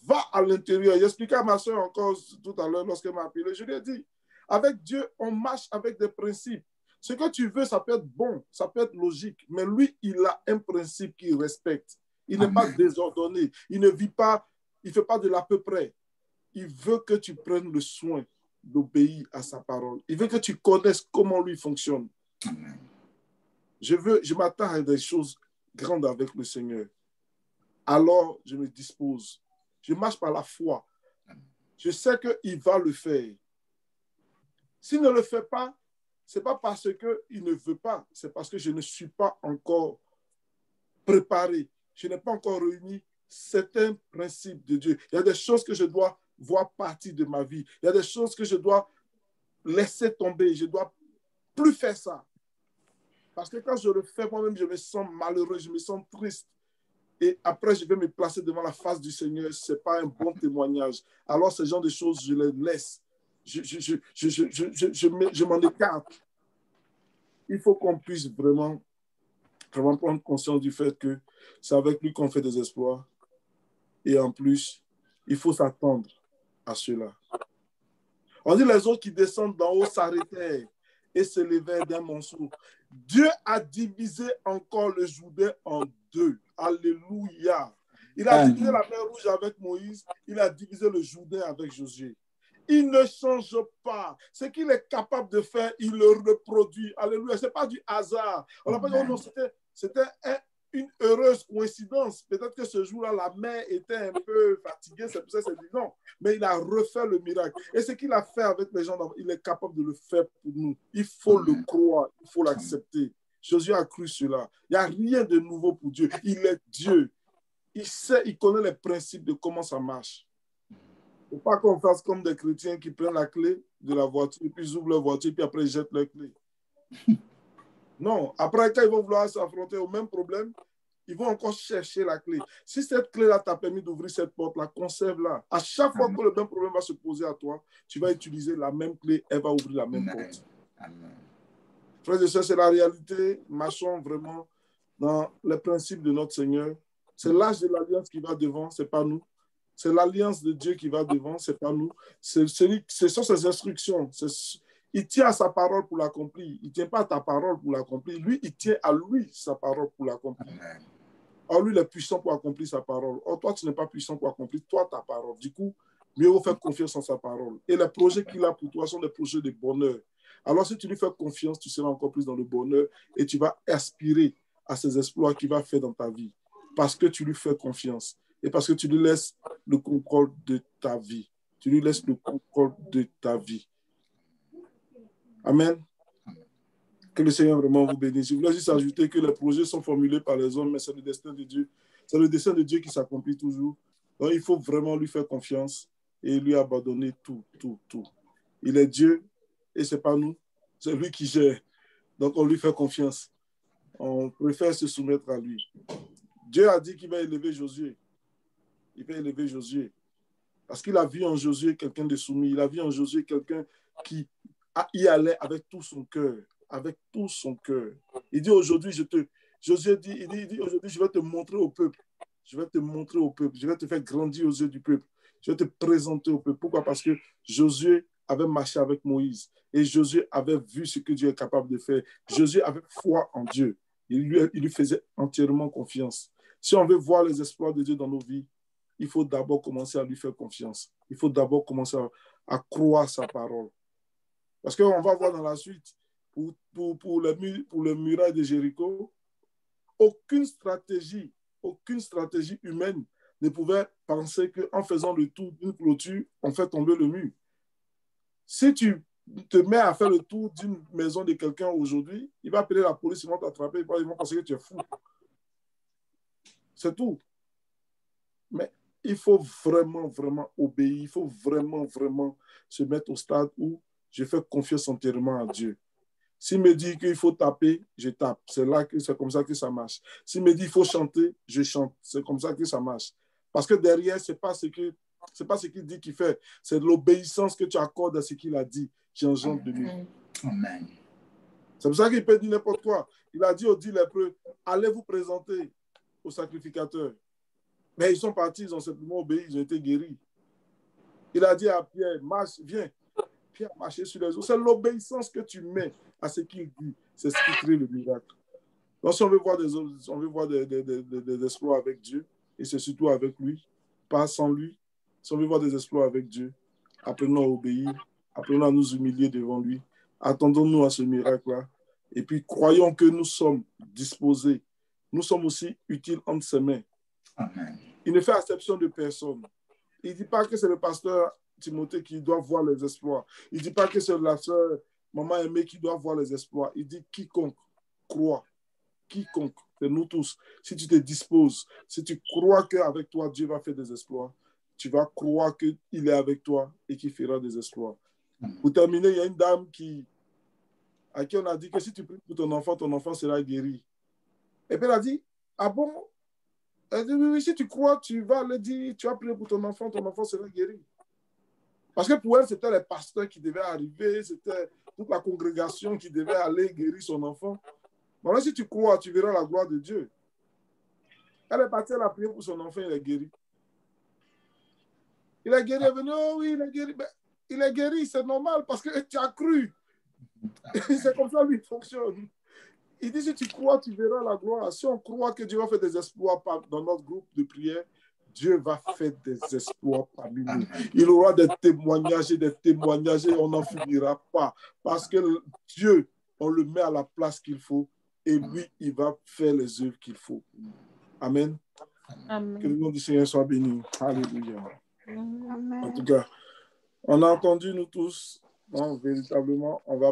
va à l'intérieur. J'expliquais à ma soeur encore tout à l'heure lorsqu'elle m'a appelé. Je lui ai dit, avec Dieu, on marche avec des principes. Ce que tu veux, ça peut être bon, ça peut être logique. Mais lui, il a un principe qu'il respecte. Il n'est pas désordonné. Il ne vit pas. Il ne fait pas de l'à peu près. Il veut que tu prennes le soin d'obéir à sa parole. Il veut que tu connaisses comment lui fonctionne. Je m'attends à des choses grande avec le Seigneur. Alors, je me dispose. Je marche par la foi. Je sais qu'il va le faire. S'il ne le fait pas, ce n'est pas parce qu'il ne veut pas, c'est parce que je ne suis pas encore préparé. Je n'ai pas encore réuni certains principes de Dieu. Il y a des choses que je dois voir partir de ma vie. Il y a des choses que je dois laisser tomber. Je ne dois plus faire ça. Parce que quand je le fais, moi-même, je me sens malheureux, je me sens triste. Et après, je vais me placer devant la face du Seigneur. Ce n'est pas un bon témoignage. Alors, ce genre de choses, je les laisse. Je m'en écarte. Il faut qu'on puisse vraiment prendre conscience du fait que c'est avec lui qu'on fait des exploits. Et en plus, il faut s'attendre à cela. On dit les autres qui descendent d'en haut s'arrêtèrent et se levèrent d'un monceau. Dieu a divisé encore le Jourdain en deux. Alléluia. Il a divisé la mer Rouge avec Moïse. Il a divisé le Jourdain avec Josué. Il ne change pas. Ce qu'il est capable de faire, il le reproduit. Alléluia. Ce n'est pas du hasard. On n'a pas dit, oh non, c'était une heureuse coïncidence. Peut-être que ce jour-là, la mer était un peu fatiguée. C'est pour ça qu'il s'est dit non. Mais il a refait le miracle. Et ce qu'il a fait avec les gens, il est capable de le faire pour nous. Il faut le croire. Il faut l'accepter. Josué a cru cela. Il n'y a rien de nouveau pour Dieu. Il est Dieu. Il sait, il connaît les principes de comment ça marche. Il ne faut pas qu'on fasse comme des chrétiens qui prennent la clé de la voiture, puis ils ouvrent leur voiture, puis après ils jettent leur clé. Non, après quand ils vont vouloir s'affronter au même problème, ils vont encore chercher la clé. Si cette clé-là t'a permis d'ouvrir cette porte-là, conserve-la. À chaque fois que le même problème va se poser à toi, tu vas utiliser la même clé, elle va ouvrir la même porte. Frères et sœurs, c'est la réalité. Marchons vraiment dans les principes de notre Seigneur. C'est l'âge de l'alliance qui va devant, ce n'est pas nous. C'est l'alliance de Dieu qui va devant, ce n'est pas nous. Ce sont ses instructions. Il tient à sa parole pour l'accomplir. Il ne tient pas à ta parole pour l'accomplir. Lui, il tient à lui sa parole pour l'accomplir. Or, lui, il est puissant pour accomplir sa parole. Or, toi, tu n'es pas puissant pour accomplir toi ta parole. Du coup, mieux vaut faire confiance en sa parole. Et les projets qu'il a pour toi sont des projets de bonheur. Alors, si tu lui fais confiance, tu seras encore plus dans le bonheur et tu vas aspirer à ces exploits qu'il va faire dans ta vie. Parce que tu lui fais confiance. Et parce que tu lui laisses le contrôle de ta vie. Tu lui laisses le contrôle de ta vie. Amen. Que le Seigneur vraiment vous bénisse. Je voulais juste ajouter que les projets sont formulés par les hommes, mais c'est le destin de Dieu. C'est le destin de Dieu qui s'accomplit toujours. Donc, il faut vraiment lui faire confiance et lui abandonner tout. Il est Dieu et ce n'est pas nous. C'est lui qui gère. Donc, on lui fait confiance. On préfère se soumettre à lui. Dieu a dit qu'il va élever Josué. Il va élever Josué. Parce qu'il a vu en Josué quelqu'un de soumis. Il a vu en Josué quelqu'un qui y allait avec tout son cœur. Avec tout son cœur. Il dit aujourd'hui, Josué dit aujourd'hui, je vais te montrer au peuple. Je vais te montrer au peuple. Je vais te faire grandir aux yeux du peuple. Je vais te présenter au peuple. Pourquoi? Parce que Josué avait marché avec Moïse. Et Josué avait vu ce que Dieu est capable de faire. Josué avait foi en Dieu. Il lui faisait entièrement confiance. Si on veut voir les exploits de Dieu dans nos vies, il faut d'abord commencer à lui faire confiance. Il faut d'abord commencer à croire sa parole. Parce qu'on va voir dans la suite, pour le muraille de Jéricho, aucune stratégie humaine ne pouvait penser qu'en faisant le tour d'une clôture, on fait tomber le mur. Si tu te mets à faire le tour d'une maison de quelqu'un aujourd'hui, il va appeler la police, ils vont t'attraper, ils vont penser que tu es fou. C'est tout. Mais il faut vraiment obéir. Il faut vraiment se mettre au stade où je fais confiance entièrement à Dieu. S'il me dit qu'il faut taper, je tape. C'est comme ça que ça marche. S'il me dit qu'il faut chanter, je chante. C'est comme ça que ça marche. Parce que derrière, ce n'est pas ce qu'il dit qu'il fait. C'est l'obéissance que tu accordes à ce qu'il a dit qui engendre de lui. Amen. C'est pour ça qu'il peut dire n'importe quoi. Il a dit aux 10 lépreux, allez vous présenter au sacrificateur. Mais ils sont partis, ils ont simplement obéi, ils ont été guéris. Il a dit à Pierre, marche, viens. Pierre a marché sur les eaux. C'est l'obéissance que tu mets à ce qu'il dit. C'est ce qui crée le miracle. Donc, si on veut voir des exploits avec Dieu, et c'est surtout avec lui, pas sans lui, si on veut voir des exploits avec Dieu, apprenons à obéir, apprenons à nous humilier devant lui, attendons-nous à ce miracle-là, et puis croyons que nous sommes disposés nous sommes aussi utiles entre ses mains. Amen. Il ne fait exception de personne. Il ne dit pas que c'est le pasteur Timothée qui doit voir les exploits. Il ne dit pas que c'est la sœur Maman Aimée qui doit voir les exploits. Il dit quiconque croit. Quiconque. C'est nous tous. Si tu te disposes, si tu crois qu'avec toi, Dieu va faire des exploits, tu vas croire qu'il est avec toi et qu'il fera des exploits. Pour terminer, il y a une dame à qui on a dit que si tu pries pour ton enfant sera guéri. Et puis elle a dit, ah bon? Elle dit, oui, si tu crois, tu vas le dire, tu vas prier pour ton enfant sera guéri. Parce que pour elle, c'était les pasteurs qui devaient arriver, c'était toute la congrégation qui devait aller guérir son enfant. Maintenant, si tu crois, tu verras la gloire de Dieu. Elle est partie, elle a prié pour son enfant, il est guéri. Il est guéri, elle est venu, oh oui, il est guéri. Ben, il est guéri, c'est normal parce que tu as cru. C'est comme ça lui fonctionne. Il dit, si tu crois, tu verras la gloire. Si on croit que Dieu va faire des exploits dans notre groupe de prière, Dieu va faire des exploits parmi nous. Il aura des témoignages et on n'en finira pas. Parce que Dieu, on le met à la place qu'il faut et lui, il va faire les œuvres qu'il faut. Amen. Amen. Que le nom du Seigneur soit béni. Alléluia. Amen. En tout cas, on a entendu nous tous, non, véritablement, on va